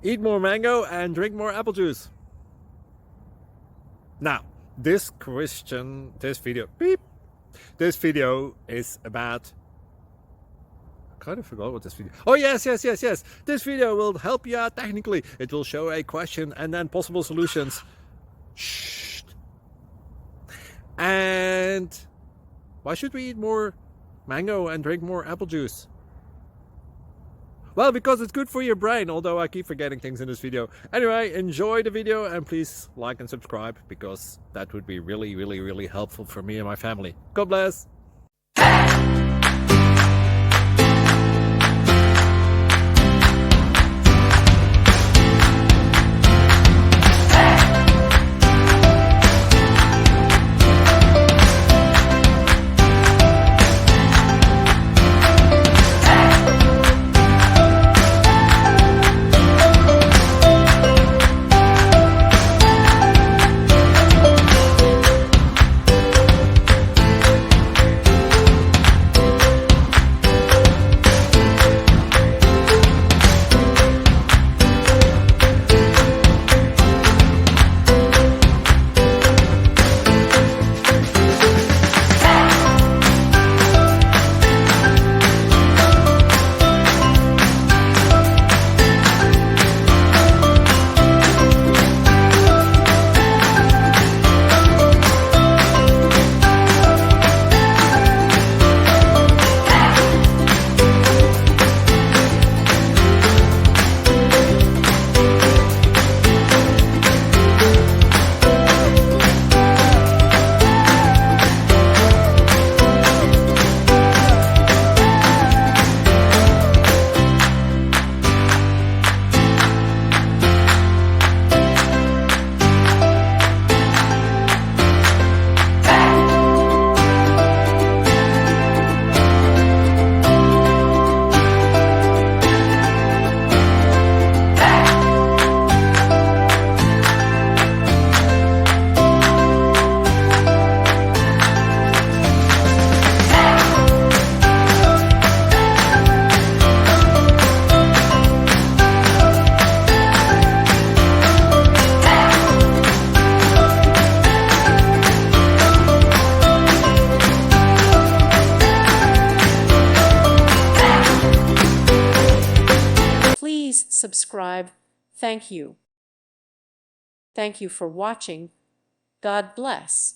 Eat more mango and drink more apple juice. Now, this video is about, I kind of forgot what this video. Oh yes. This video will help you out technically. It will show a question and then possible solutions. Shh. And why should we eat more mango and drink more apple juice? Well, because it's good for your brain, although I keep forgetting things in this video. Anyway, enjoy the video and please like and subscribe, because that would be really helpful for me and my family. God bless! Please subscribe. Thank you. Thank you for watching. God bless.